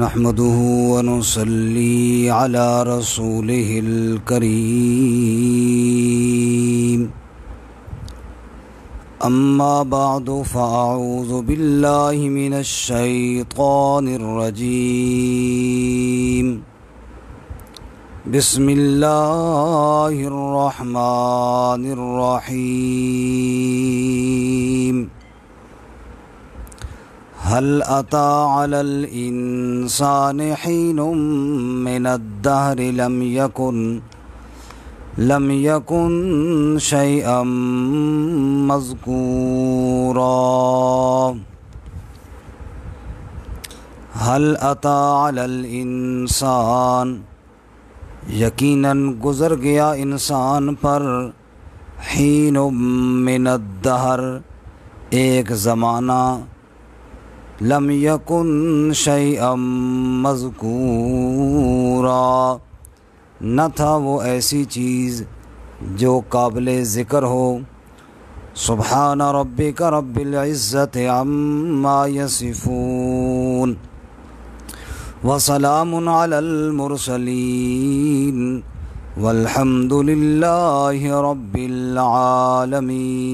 نحمده ونصلي على رسوله الكريم أما بعد فأعوذ بالله من الشيطان الرجيم بسم الله الرحمن الرحيم هل أتى على الإنسان حين من الدهر لم يكن شيئا مذكورا هل أتى على الإنسان یقیناً گزر گیا انسان پر حین من الدہر ایک زمانہ لم یکن شیئا مذکورا نہ تھا وہ ایسی چیز جو قابل ذکر ہو سبحان ربک رب العزت عما یصفون وسلام علی المرسلین والحمد للہ رب العالمین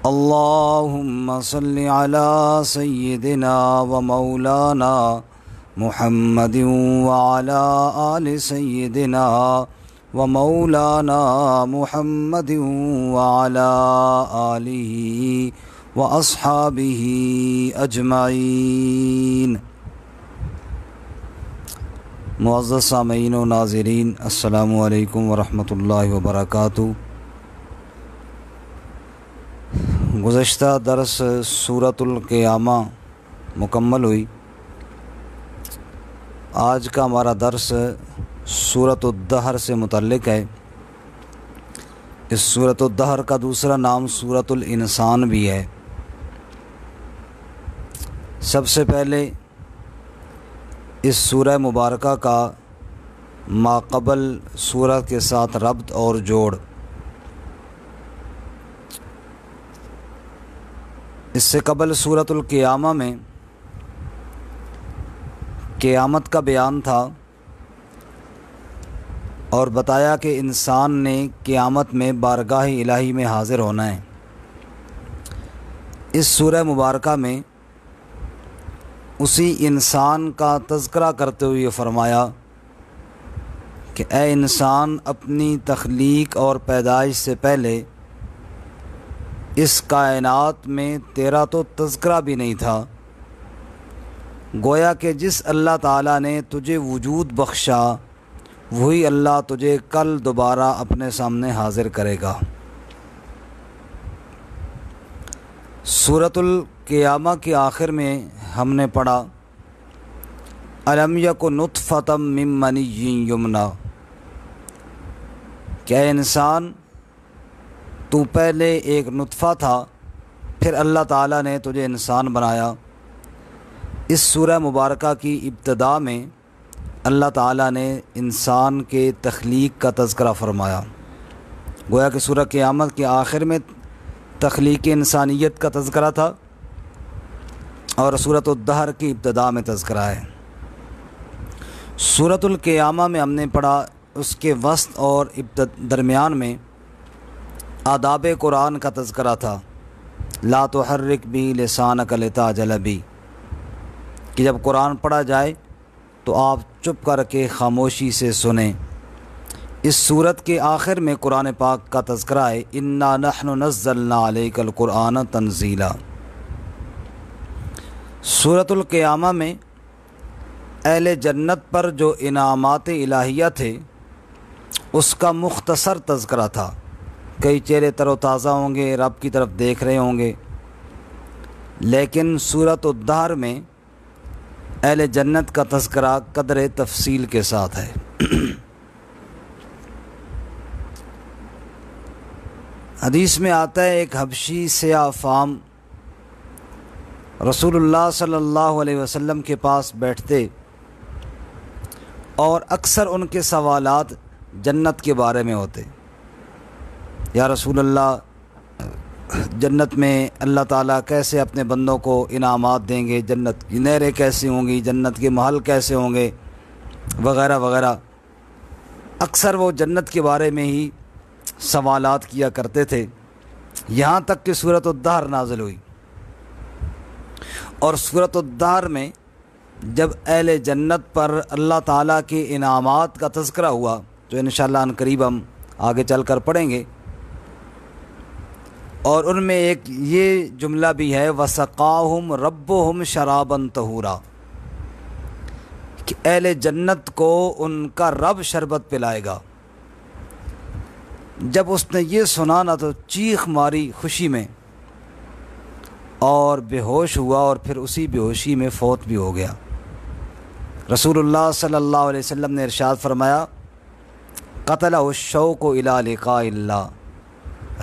اللہم صل علی سیدنا و مولانا محمد وعلی آل سیدنا و مولانا محمد وعلی آلہ و اصحابہ اجمعین۔ معزز سامعین و ناظرین، السلام علیکم ورحمۃ اللہ وبرکاتہ۔ گزشتہ درس سورۃ القیامہ مکمل ہوئی۔ آج کا ہمارا درس سورۃ الدہر سے متعلق ہے۔ اس سورۃ الدہر کا دوسرا نام سورۃ الانسان بھی ہے۔ سب سے پہلے اس سورہ مبارکہ کا ماقبل سورہ کے ساتھ ربط اور جوڑ۔ اس سے قبل سورۃ القیامہ میں قیامت کا بیان تھا اور بتایا کہ انسان نے قیامت میں بارگاہ الہی میں حاضر ہونا ہے۔ اس سورہ مبارکہ میں اسی انسان کا تذکرہ کرتے ہوئے فرمایا کہ اے انسان، اپنی تخلیق اور پیدائش سے پہلے اس کائنات میں تیرا تو تذکرہ بھی نہیں تھا، گویا کہ جس اللہ تعالیٰ نے تجھے وجود بخشا وہی اللہ تجھے کل دوبارہ اپنے سامنے حاضر کرے گا۔ سورۃ القیامہ کے آخر میں ہم نے پڑھا الم یک نطفۃ من منی یمنی، کہ اے انسان تو پہلے ایک نطفہ تھا، پھر اللہ تعالیٰ نے تجھے انسان بنایا۔ اس سورہ مبارکہ کی ابتدا میں اللہ تعالیٰ نے انسان کے تخلیق کا تذکرہ فرمایا، گویا کہ سورہ قیامت کے آخر میں تخلیق انسانیت کا تذکرہ تھا اور سورۃ الدہر کی ابتدا میں تذکرہ ہے۔ سورۃ القیامہ میں ہم نے پڑھا اس کے وسط اور درمیان میں آداب قرآن کا تذکرہ تھا، لا تحرک بھی لسانک لتعجل بھی، کہ جب قرآن پڑھا جائے تو آپ چپ کر کے خاموشی سے سنیں۔ اس صورت کے آخر میں قرآن پاک کا تذکرہ ہے انا نحن نزلنا علیک القرآن تنزیلا۔ سورۃ القیامہ میں اہل جنت پر جو انعامات الہیہ تھے اس کا مختصر تذکرہ تھا۔ کئی چہرے تر و تازہ ہوں گے، رب کی طرف دیکھ رہے ہوں گے، لیکن سورۃ الدہر میں اہل جنت کا تذکرہ قدر تفصیل کے ساتھ ہے۔ حدیث میں آتا ہے ایک حبشی سیاہ فام رسول اللہ صلی اللہ علیہ وسلم کے پاس بیٹھتے اور اکثر ان کے سوالات جنت کے بارے میں ہوتے۔ یا رسول اللہ، جنت میں اللہ تعالیٰ کیسے اپنے بندوں کو انعامات دیں گے، جنت کی نہریں کیسی ہوں گی، جنت کے محل کیسے ہوں گے، وغیرہ وغیرہ، اکثر وہ جنت کے بارے میں ہی سوالات کیا کرتے تھے، یہاں تک کہ سورۃ الدہر نازل ہوئی۔ اور سورۃ الدہر میں جب اہل جنت پر اللہ تعالیٰ کے انعامات کا تذکرہ ہوا، جو انشاءاللہ ان قریب ہم آگے چل کر پڑھیں گے، اور ان میں ایک یہ جملہ بھی ہے وَسَقَاهُمْ رَبُّهُمْ شَرَابًا طَهُورًا، کہ اہل جنت کو ان کا رب شربت پلائے گا۔ جب اس نے یہ سنا نا تو چیخ ماری خوشی میں اور بے ہوش ہوا، اور پھر اسی بے ہوشی میں فوت بھی ہو گیا۔ رسول اللہ صلی اللہ علیہ وسلم نے ارشاد فرمایا قتلہ الشوق الی لقاء اللہ،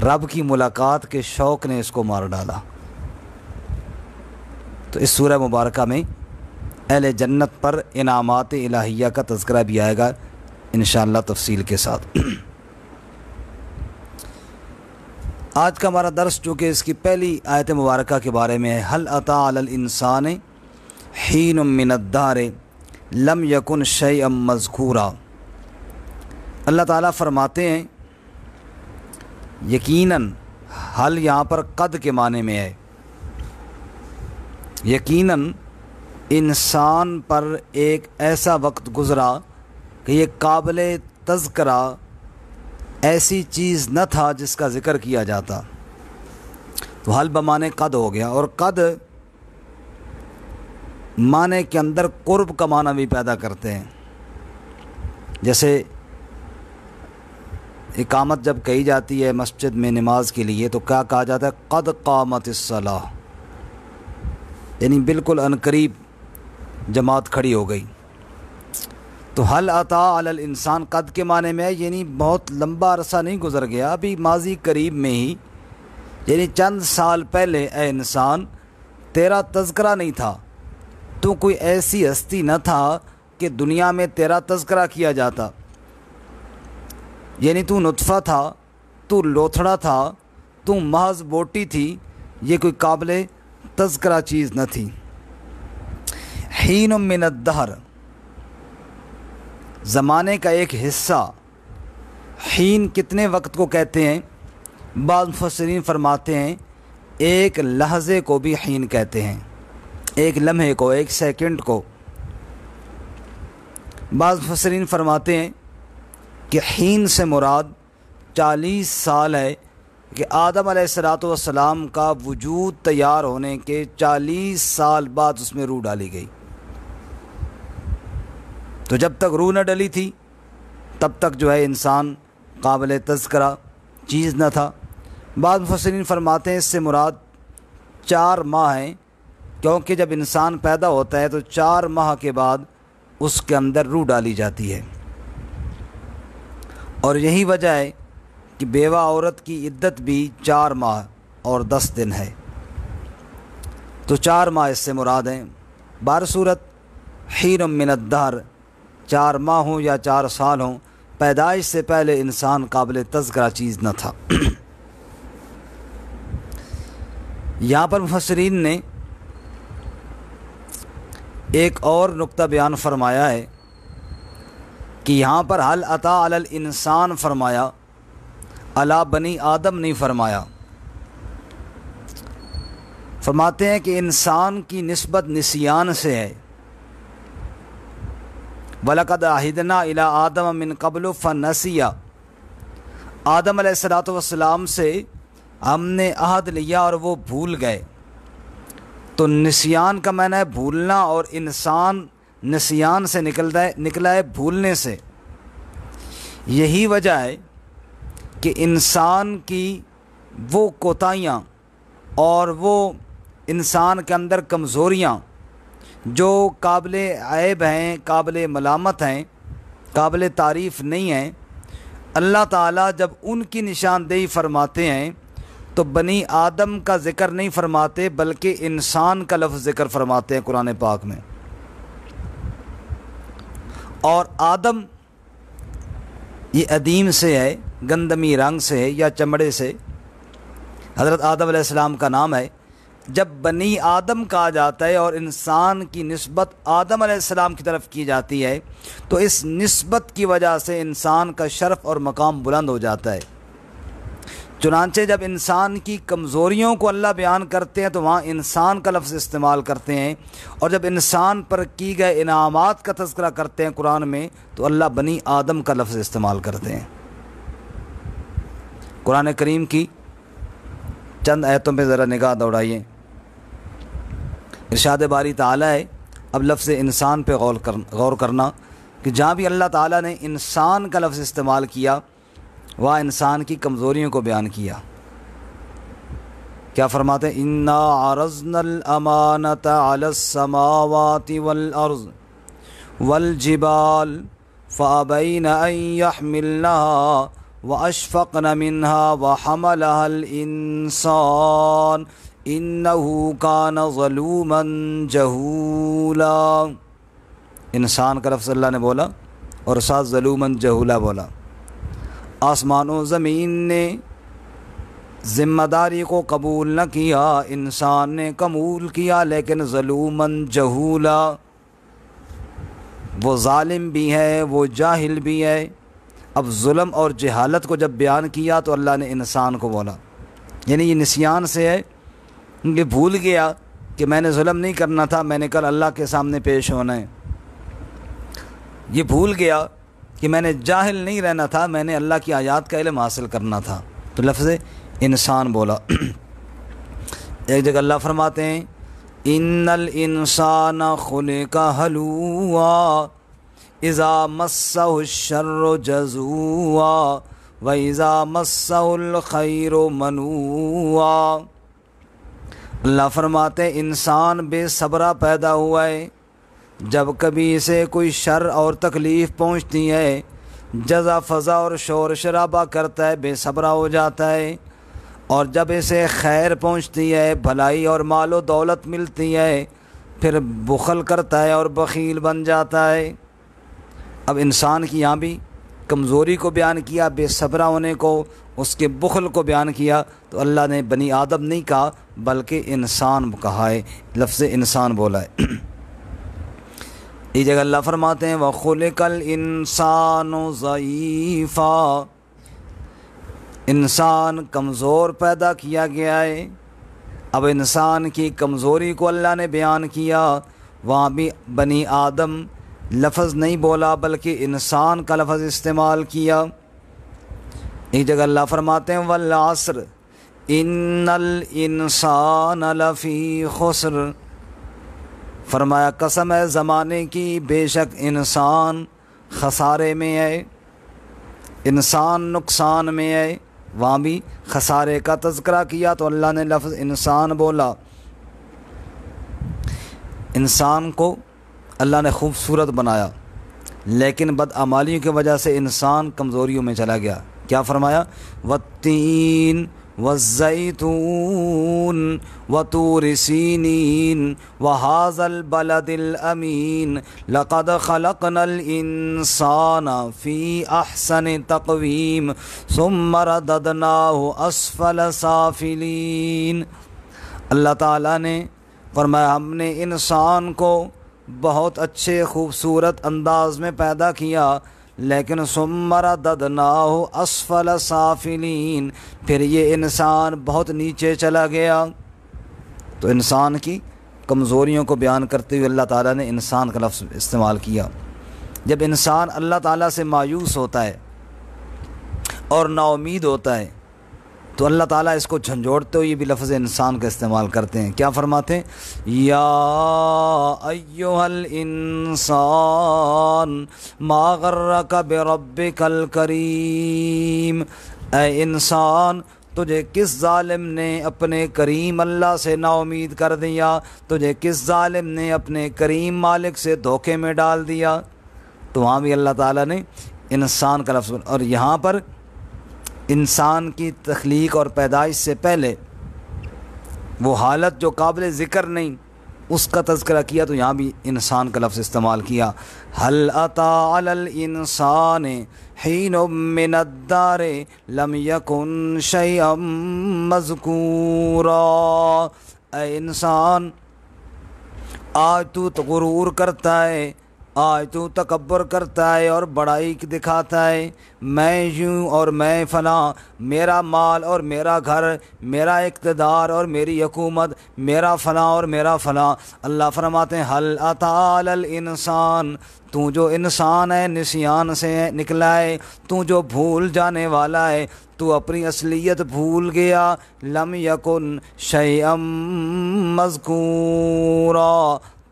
رب کی ملاقات کے شوق نے اس کو مار ڈالا۔ تو اس سورہ مبارکہ میں اہل جنت پر انعامات الہیہ کا تذکرہ بھی آئے گا انشاءاللہ تفصیل کے ساتھ۔ آج کا ہمارا درس چونکہ اس کی پہلی آیت مبارکہ کے بارے میں ہے، هل اتى علی الانسان حین من الدہر لم یکن شیئا مذکورا۔ اللہ تعالیٰ فرماتے ہیں یقیناً، حل یہاں پر قد کے معنی میں ہے، یقیناً انسان پر ایک ایسا وقت گزرا کہ یہ قابل تذکرہ ایسی چیز نہ تھا جس کا ذکر کیا جاتا۔ تو حل بمعنی قد ہو گیا، اور قد معنی کے اندر قرب کا معنی بھی پیدا کرتے ہیں۔ جیسے اقامت جب کہی جاتی ہے مسجد میں نماز کے لیے تو کیا کہا جاتا ہے؟ قد قامت الصلاۃ، یعنی بالکل عنقریب جماعت کھڑی ہو گئی۔ تو حل عطا علی الانسان قد کے معنی میں ہے، یعنی بہت لمبا عرصہ نہیں گزر گیا، ابھی ماضی قریب میں ہی، یعنی چند سال پہلے اے انسان تیرا تذکرہ نہیں تھا، تو کوئی ایسی ہستی نہ تھا کہ دنیا میں تیرا تذکرہ کیا جاتا، یعنی تو نطفہ تھا، تو لوتھڑا تھا، تو محض بوٹی تھی، یہ کوئی قابل تذکرہ چیز نہ تھی۔ حین من الدہر، زمانے کا ایک حصہ۔ حین کتنے وقت کو کہتے ہیں؟ بعض مفسرین فرماتے ہیں ایک لحظے کو بھی حین کہتے ہیں، ایک لمحے کو، ایک سیکنڈ کو۔ بعض مفسرین فرماتے ہیں کہ حین سے مراد 40 سال ہے، کہ آدم علیہ السلام کا وجود تیار ہونے کے 40 سال بعد اس میں روح ڈالی گئی۔ تو جب تک روح نہ ڈلی تھی تب تک جو ہے انسان قابل تذکرہ چیز نہ تھا۔ بعض مفسرین فرماتے ہیں اس سے مراد 4 ماہ ہیں، کیونکہ جب انسان پیدا ہوتا ہے تو 4 ماہ کے بعد اس کے اندر روح ڈالی جاتی ہے، اور یہی وجہ ہے کہ بیوہ عورت کی عدت بھی 4 ماہ اور 10 دن ہے، تو 4 ماہ اس سے مراد ہیں۔ بہرصورت حین من الدہر، 4 ماہ ہوں یا 4 سال ہوں، پیدائش سے پہلے انسان قابل تذکرہ چیز نہ تھا۔ یہاں پر مفسرین نے ایک اور نقطہ بیان فرمایا ہے کہ یہاں پر حل عطا علی الانسان فرمایا، علی بنی آدم نہیں فرمایا۔ فرماتے ہیں کہ انسان کی نسبت نسیان سے ہے۔ وَلَقَدْ عَهِدْنَا إِلَىٰ آدَمَ مِن قَبْلُ فَنَسِيَ، آدم علیہ السلام سے ہم نے عہد لیا اور وہ بھول گئے۔ تو نسیان کا معنی ہے بھولنا، اور انسان نسیان سے نکلا ہے بھولنے سے۔ یہی وجہ ہے کہ انسان کی وہ کوتاہیاں اور وہ انسان کے اندر کمزوریاں جو قابل عیب ہیں، قابل ملامت ہیں، قابل تعریف نہیں ہیں، اللہ تعالیٰ جب ان کی نشاندہی فرماتے ہیں تو بنی آدم کا ذکر نہیں فرماتے بلکہ انسان کا لفظ ذکر فرماتے ہیں قرآن پاک میں۔ اور آدم یہ ادیم سے ہے، گندمی رنگ سے ہے یا چمڑے سے، حضرت آدم علیہ السلام کا نام ہے۔ جب بنی آدم کہا جاتا ہے اور انسان کی نسبت آدم علیہ السلام کی طرف کی جاتی ہے تو اس نسبت کی وجہ سے انسان کا شرف اور مقام بلند ہو جاتا ہے۔ چنانچہ جب انسان کی کمزوریوں کو اللہ بیان کرتے ہیں تو وہاں انسان کا لفظ استعمال کرتے ہیں، اور جب انسان پر کی گئے انعامات کا تذکرہ کرتے ہیں قرآن میں تو اللہ بنی آدم کا لفظ استعمال کرتے ہیں۔ قرآن کریم کی چند آیتوں پہ ذرا نگاہ دوڑائیے۔ ارشاد باری تعالیٰ ہے، اب لفظ انسان پہ غور کرنا کہ جہاں بھی اللہ تعالیٰ نے انسان کا لفظ استعمال کیا وہاں انسان کی کمزوریوں کو بیان کیا۔ کیا فرماتے ہیں؟ اِنَّا عَرَضْنَا الْأَمَانَةَ عَلَى السَّمَاوَاتِ وَالْأَرْضِ وَالْجِبَالِ فَأَبَيْنَ أَن يَحْمِلْنَهَا وَأَشْفَقْنَ مِنْهَا وَحَمَلَهَا الْإِنسَانُ إِنَّهُ كَانَ ظَلُومًا جَهُولًا۔ انسان کا لفظ اللہ نے بولا اور ساتھ ظلومًا جہولا بولا۔ آسمان و زمین نے ذمہ داری کو قبول نہ کیا، انسان نے قبول کیا لیکن ظلومًا جہولا، وہ ظالم بھی ہے وہ جاہل بھی ہے۔ اب ظلم اور جہالت کو جب بیان کیا تو اللہ نے انسان کو بولا، یعنی یہ نسیان سے ہے، کہ بھول گیا کہ میں نے ظلم نہیں کرنا تھا، میں نے کل اللہ کے سامنے پیش ہونا ہے۔ یہ بھول گیا کہ میں نے جاہل نہیں رہنا تھا، میں نے اللہ کی آیات کا علم حاصل کرنا تھا، تو لفظ انسان بولا۔ ایک جگہ اللہ فرماتے ہیں ان الانسان خلق ہلوعا اذا مسہ الشر جزوعا واذا مسہ الخیر منوعا۔ اللہ فرماتے ہیں انسان بے صبرا پیدا ہوا ہے، جب کبھی اسے کوئی شر اور تکلیف پہنچتی ہے جزا فضا اور شور شرابہ کرتا ہے، بے صبرا ہو جاتا ہے، اور جب اسے خیر پہنچتی ہے بھلائی اور مال و دولت ملتی ہے پھر بخل کرتا ہے اور بخیل بن جاتا ہے۔ اب انسان کی یہاں بھی کمزوری کو بیان کیا، بے صبرا ہونے کو، اس کے بخل کو بیان کیا، تو اللہ نے بنی آدم نہیں کہا بلکہ انسان کہا ہے، لفظ انسان بولا ہے۔ یہ جگہ اللہ فرماتے ہیں وَخُلِقَ الْإِنسَانُ ضَعِيفًا، انسان کمزور پیدا کیا گیا ہے۔ اب انسان کی کمزوری کو اللہ نے بیان کیا، وہاں بھی بنی آدم لفظ نہیں بولا بلکہ انسان کا لفظ استعمال کیا۔ ایک جگہ اللہ فرماتے ہیں وَالْعَصْرِ إِنَّ الْإِنسَانَ لَفِي خُسْرٍ، فرمایا قسم ہے زمانے کی، بے شک انسان خسارے میں ہے، انسان نقصان میں ہے۔ وہاں بھی خسارے کا تذکرہ کیا تو اللہ نے لفظ انسان بولا۔ انسان کو اللہ نے خوبصورت بنایا لیکن بدعمالیوں کی وجہ سے انسان کمزوریوں میں چلا گیا۔ کیا فرمایا؟ والتین والزیتون وطور سینین وہذا البلد الامین لقد خلقنا الانسان فی احسن تقویم ثم رددناہ اسفل سافلین۔ اللہ تعالیٰ نے فرمایا ہم نے انسان کو بہت اچھے خوبصورت انداز میں پیدا کیا لیکن ثم رددناہ اسفل سافلین، پھر یہ انسان بہت نیچے چلا گیا۔ تو انسان کی کمزوریوں کو بیان کرتے ہوئے اللہ تعالیٰ نے انسان کا لفظ استعمال کیا۔ جب انسان اللہ تعالیٰ سے مایوس ہوتا ہے اور نا امید ہوتا ہے تو اللہ تعالیٰ اس کو جھنجھوڑتے ہوئے بھی لفظ انسان کا استعمال کرتے ہیں۔ کیا فرماتے ہیں؟ یا ایھا الانسان ما غرک بربک الکریم، اے انسان تجھے کس ظالم نے اپنے کریم اللہ سے نا امید کر دیا، تجھے کس ظالم نے اپنے کریم مالک سے دھوکے میں ڈال دیا۔ تو وہاں بھی اللہ تعالیٰ نے انسان کا لفظ، اور یہاں پر انسان کی تخلیق اور پیدائش سے پہلے وہ حالت جو قابل ذکر نہیں اس کا تذکرہ کیا تو یہاں بھی انسان کا لفظ استعمال کیا. هل أتى على الإنسان حين من الدار لم يكن شيئا مذكورا. اے انسان، آج تو غرور کرتا ہے، آج تو تکبر کرتا ہے اور بڑائی دکھاتا ہے، میں یوں اور میں فلاں، میرا مال اور میرا گھر، میرا اقتدار اور میری حکومت، میرا فلاں اور میرا فلاں. اللہ فرماتے ہیں حل اتی علی الانسان، تو جو انسان ہے نسیان سے نکلا ہے، تو جو بھول جانے والا ہے، تو اپنی اصلیت بھول گیا. لم یکن شیئا مذکورا،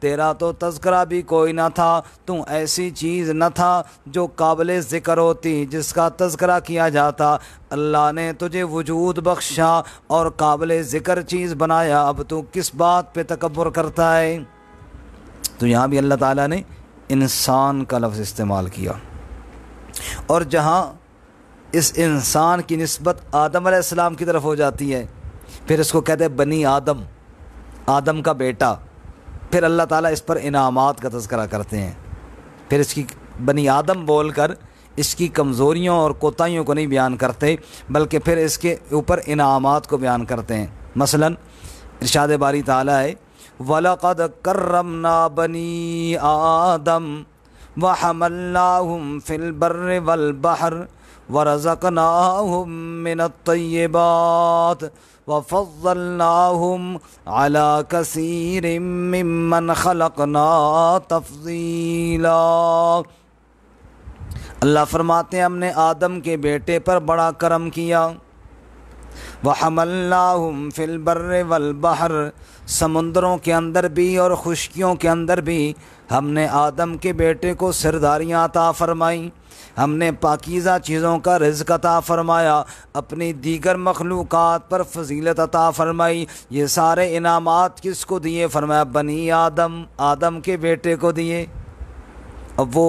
تیرا تو تذکرہ بھی کوئی نہ تھا، تو ایسی چیز نہ تھا جو قابل ذکر ہوتی، جس کا تذکرہ کیا جاتا. اللہ نے تجھے وجود بخشا اور قابل ذکر چیز بنایا، اب تو کس بات پہ تکبر کرتا ہے؟ تو یہاں بھی اللہ تعالیٰ نے انسان کا لفظ استعمال کیا. اور جہاں اس انسان کی نسبت آدم علیہ السلام کی طرف ہو جاتی ہے، پھر اس کو کہتے ہیں بنی آدم، آدم کا بیٹا. پھر اللہ تعالیٰ اس پر انعامات کا تذکرہ کرتے ہیں، پھر اس کی بنی آدم بول کر اس کی کمزوریوں اور کوتاہیوں کو نہیں بیان کرتے، بلکہ پھر اس کے اوپر انعامات کو بیان کرتے ہیں. مثلا ارشاد باری تعالیٰ ہے وَلَقَدْ كَرَّمْنَا بَنِي آدَمَ وَحَمَلْنَاهُمْ فِي الْبَرِّ وَالْبَحْرِ وَرَزَقْنَاهُمْ مِنَ الطَّيِّبَاتِ وَفَضَّلْنَاهُمْ عَلَى كَثِيرٍ مِّمَّنْ خَلَقْنَا تَفْضِيلًا. اللہ فرماتے ہیں ہم نے آدم کے بیٹے پر بڑا کرم کیا. وَحَمَلْنَاهُمْ فِي الْبَرِّ وَالْبَحْرِ، سمندروں کے اندر بھی اور خشکیوں کے اندر بھی ہم نے آدم کے بیٹے کو سرداریاں عطا فرمائیں، ہم نے پاکیزہ چیزوں کا رزق عطا فرمایا، اپنی دیگر مخلوقات پر فضیلت عطا فرمائی. یہ سارے انعامات کس کو دیے؟ فرمایا بنی آدم، آدم کے بیٹے کو دیے. اب وہ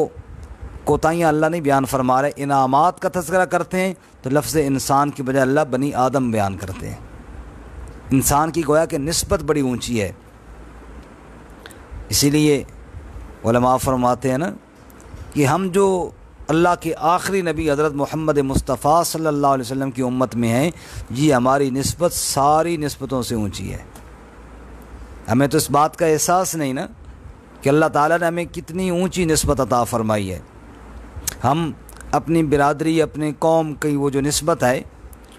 کوتاہیاں اللہ نہیں بیان فرما رہے، انعامات کا تذکرہ کرتے ہیں تو لفظ انسان کی بجائے اللہ بنی آدم بیان کرتے ہیں. انسان کی گویا کہ نسبت بڑی اونچی ہے. اسی لیے علماء فرماتے ہیں نا کہ ہم جو اللہ کے آخری نبی حضرت محمد مصطفیٰ صلی اللہ علیہ وسلم کی امت میں ہیں، یہ ہماری نسبت ساری نسبتوں سے اونچی ہے. ہمیں تو اس بات کا احساس نہیں نا کہ اللہ تعالیٰ نے ہمیں کتنی اونچی نسبت عطا فرمائی ہے. ہم اپنی برادری، اپنی قوم کی وہ جو نسبت ہے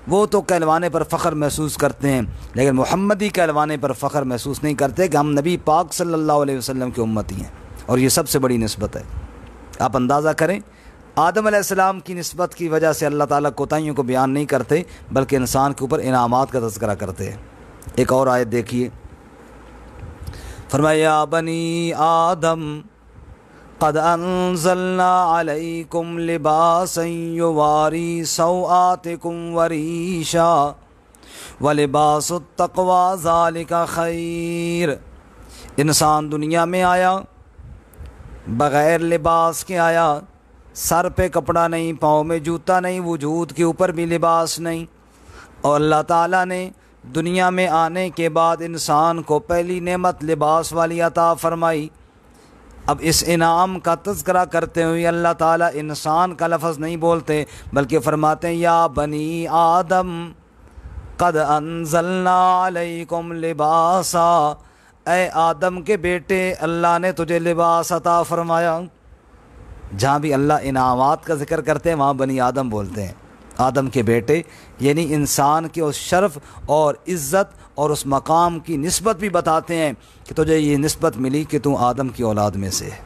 وہ تو کہلوانے پر فخر محسوس کرتے ہیں، لیکن محمدی کہلوانے پر فخر محسوس نہیں کرتے کہ ہم نبی پاک صلی اللہ علیہ وسلم کے امتی ہیں، اور یہ سب سے بڑی نسبت ہے. آپ اندازہ کریں، آدم علیہ السلام کی نسبت کی وجہ سے اللہ تعالیٰ کوتاہیوں کو بیان نہیں کرتے بلکہ انسان کے اوپر انعامات کا تذکرہ کرتے ہیں. ایک اور آیت دیکھیے، فرمایا یا بنی آدم قد انزلنا علیکم لباسا یواری سوآتکم وریشا ولباس التقوی ذالک خیر. انسان دنیا میں آیا بغیر لباس کے آیا، سر پہ کپڑا نہیں، پاؤں میں جوتا نہیں، وجود کے اوپر بھی لباس نہیں. اور اللہ تعالیٰ نے دنیا میں آنے کے بعد انسان کو پہلی نعمت لباس والی عطا فرمائی. اب اس انعام کا تذکرہ کرتے ہوئے اللہ تعالیٰ انسان کا لفظ نہیں بولتے بلکہ فرماتے ہیں یا بنی آدم قد انزلنا علیکم لباسا، اے آدم کے بیٹے اللہ نے تجھے لباس عطا فرمایا. جہاں بھی اللہ انعامات کا ذکر کرتے ہیں وہاں بنی آدم بولتے ہیں، آدم کے بیٹے، یعنی انسان کے اس شرف اور عزت اور اس مقام کی نسبت بھی بتاتے ہیں کہ تجھے یہ نسبت ملی کہ تو آدم کی اولاد میں سے ہے.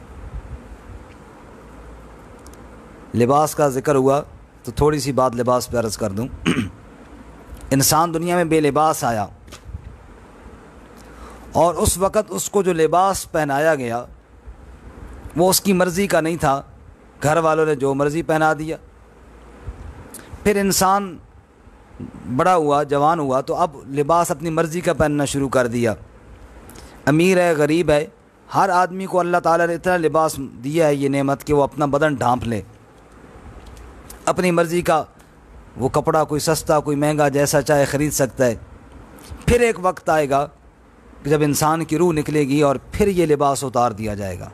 لباس کا ذکر ہوا تو تھوڑی سی بات لباس پہ عرض کر دوں. انسان دنیا میں بے لباس آیا اور اس وقت اس کو جو لباس پہنایا گیا وہ اس کی مرضی کا نہیں تھا، گھر والوں نے جو مرضی پہنا دیا. پھر انسان بڑا ہوا، جوان ہوا تو اب لباس اپنی مرضی کا پہننا شروع کر دیا. امیر ہے، غریب ہے، ہر آدمی کو اللہ تعالیٰ نے اتنا لباس دیا ہے، یہ نعمت کہ وہ اپنا بدن ڈھانپ لے، اپنی مرضی کا وہ کپڑا کوئی سستا کوئی مہنگا جیسا چاہے خرید سکتا ہے. پھر ایک وقت آئے گا جب انسان کی روح نکلے گی اور پھر یہ لباس اتار دیا جائے گا۔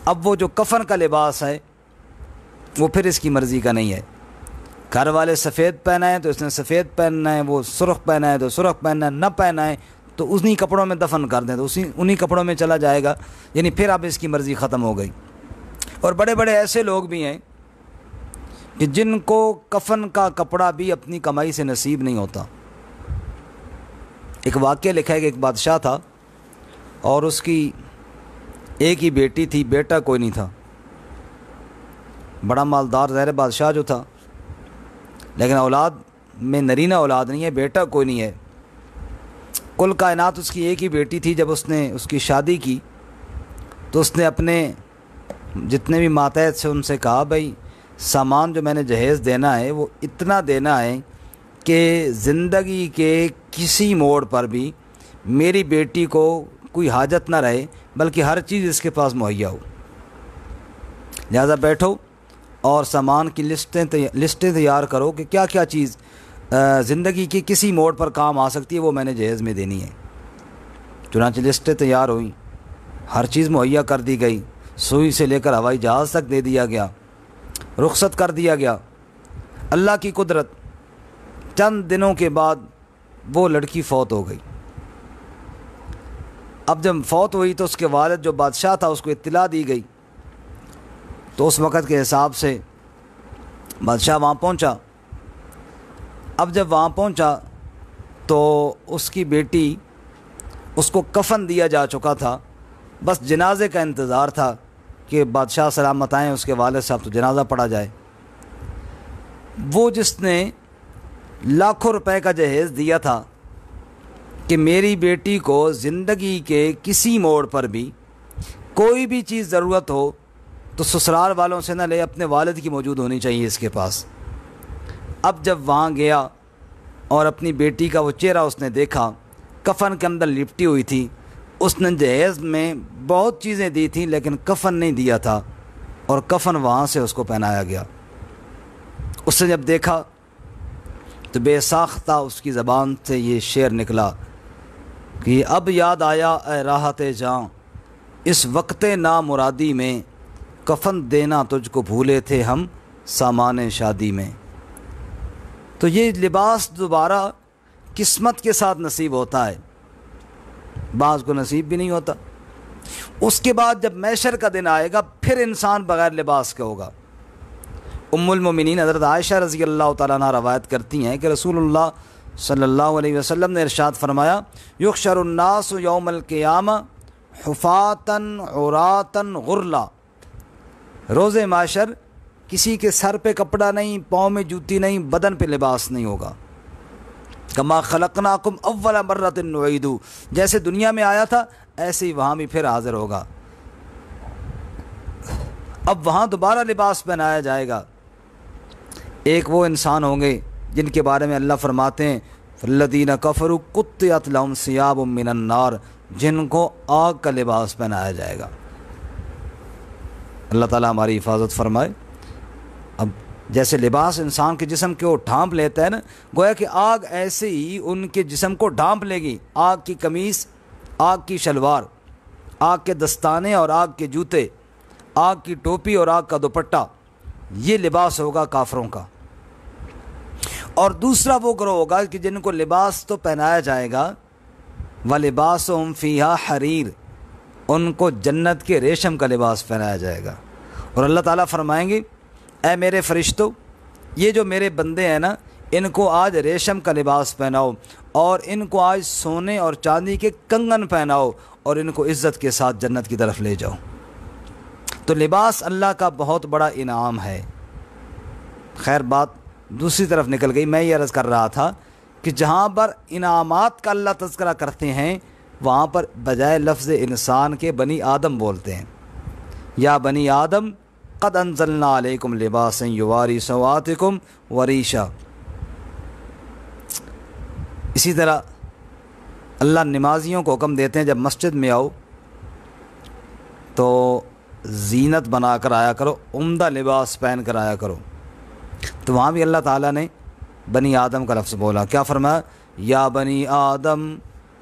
اب وہ جو کفن کا لباس ہے وہ پھر اس کی مرضی کا نہیں ہے۔ گھر والے سفید پہنا ہے تو اس نے سفید پہننا ہے، وہ سرخ پہنا ہے تو سرخ پہننا ہے، نہ پہنا ہے تو انہی کپڑوں میں دفن کر دیں تو انہی کپڑوں میں چلا جائے گا، یعنی پھر اب اس کی مرضی ختم ہو گئی۔ اور بڑے بڑے ایسے لوگ بھی ہیں کہ جن کو کفن کا کپڑا بھی اپنی کمائی سے نصیب نہیں ہوتا۔ ایک واقعہ لکھا ہے کہ ایک بادشاہ تھا اور اس کی ایک ہی بیٹی تھی، بیٹا کوئی نہیں تھا۔ بڑا مالدار ظاہر بادشاہ جو تھا، لیکن اولاد میں نرینہ اولاد نہیں ہے، بیٹا کوئی نہیں ہے۔ کل کائنات اس کی ایک ہی بیٹی تھی۔ جب اس نے اس کی شادی کی تو اس نے اپنے جتنے بھی ماتحت سے ان سے کہا بھائی سامان جو میں نے جہیز دینا ہے وہ اتنا دینا ہے کہ زندگی کے کسی موڑ پر بھی میری بیٹی کو کوئی حاجت نہ رہے، بلکہ ہر چیز اس کے پاس مہیا ہو۔ لہذا بیٹھو اور سامان کی لسٹیں تیار کرو کہ کیا کیا چیز زندگی کی کسی موڑ پر کام آ سکتی ہے، وہ میں نے جہیز میں دینی ہے۔ چنانچہ لسٹیں تیار ہوئیں، ہر چیز مہیا کر دی گئی، سوئی سے لے کر ہوائی جہاز تک دے دیا گیا، رخصت کر دیا گیا۔ اللہ کی قدرت، چند دنوں کے بعد وہ لڑکی فوت ہو گئی۔ اب جب فوت ہوئی تو اس کے والد جو بادشاہ تھا اس کو اطلاع دی گئی، تو اس وقت کے حساب سے بادشاہ وہاں پہنچا۔ اب جب وہاں پہنچا تو اس کی بیٹی، اس کو کفن دیا جا چکا تھا، بس جنازے کا انتظار تھا کہ بادشاہ سلامت آئیں، اس کے والد صاحب تو جنازہ پڑھا جائے۔ وہ جس نے لاکھوں روپے کا جہیز دیا تھا کہ میری بیٹی کو زندگی کے کسی موڑ پر بھی کوئی بھی چیز ضرورت ہو تو سسرال والوں سے نہ لے، اپنے والد کی موجود ہونی چاہیے اس کے پاس۔ اب جب وہاں گیا اور اپنی بیٹی کا وہ چہرہ اس نے دیکھا، کفن کے اندر لپٹی ہوئی تھی، اس نے جہیز میں بہت چیزیں دی تھیں لیکن کفن نہیں دیا تھا، اور کفن وہاں سے اس کو پہنایا گیا۔ اس نے جب دیکھا تو بے ساختہ اس کی زبان سے یہ شعر نکلا کہ اب یاد آیا اے راحت جاں، اس وقت نامرادی میں کفن دینا تجھ کو بھولے تھے ہم سامان شادی میں۔ تو یہ لباس دوبارہ قسمت کے ساتھ نصیب ہوتا ہے، بعض کو نصیب بھی نہیں ہوتا۔ اس کے بعد جب محشر کا دن آئے گا پھر انسان بغیر لباس کے ہوگا۔ ام المومنین حضرت عائشہ رضی اللہ تعالیٰ عنہ روایت کرتی ہیں کہ رسول اللہ صلی اللہ علیہ وسلم نے ارشاد فرمایا، یحشر الناس یوم القیامہ حفاۃ عراۃ غرلا، روز معاشر کسی کے سر پہ کپڑا نہیں، پاؤں میں جوتی نہیں، بدن پہ لباس نہیں ہوگا۔ کما خلقناکم اول مرۃ نعیدہ، جیسے دنیا میں آیا تھا ایسے ہی وہاں بھی پھر حاضر ہوگا۔ اب وہاں دوبارہ لباس پہنایا جائے گا۔ ایک وہ انسان ہوں گے جن کے بارے میں اللہ فرماتے ہیں فالذین کفروا قطعت لهم ثیاب من النار، جن کو آگ کا لباس پہنایا جائے گا۔ اللہ تعالیٰ ہماری حفاظت فرمائے۔ اب جیسے لباس انسان کے جسم کو ڈھانپ لیتا ہے نا، گویا کہ آگ ایسے ہی ان کے جسم کو ڈھانپ لے گی۔ آگ کی قمیص، آگ کی شلوار، آگ کے دستانے اور آگ کے جوتے، آگ کی ٹوپی اور آگ کا دوپٹہ، یہ لباس ہوگا کافروں کا۔ اور دوسرا وہ گروہ ہوگا کہ جن کو لباس تو پہنایا جائے گا، وَلِبَاسُهُمْ فِيهَا حریر، ان کو جنت کے ریشم کا لباس پہنایا جائے گا۔ اور اللہ تعالیٰ فرمائیں گے اے میرے فرشتوں، یہ جو میرے بندے ہیں نا، ان کو آج ریشم کا لباس پہناؤ، اور ان کو آج سونے اور چاندی کے کنگن پہناؤ، اور ان کو عزت کے ساتھ جنت کی طرف لے جاؤ۔ تو لباس اللہ کا بہت بڑا انعام ہے۔ خیر بات دوسری طرف نکل گئی۔ میں یہ عرض کر رہا تھا کہ جہاں پر انعامات کا اللہ تذکرہ کرتے ہیں وہاں پر بجائے لفظ انسان کے بنی آدم بولتے ہیں۔ یا بنی آدم قد انزلنا علیکم لباسا یواری سوآتکم وریشا۔ اسی طرح اللہ نمازیوں کو حکم دیتے ہیں جب مسجد میں آؤ تو زینت بنا کر آیا کرو، عمدہ لباس پہن کر آیا کرو۔ تو وہاں بھی اللہ تعالیٰ نے بنی آدم کا لفظ بولا، کیا فرمایا؟ یا بنی آدم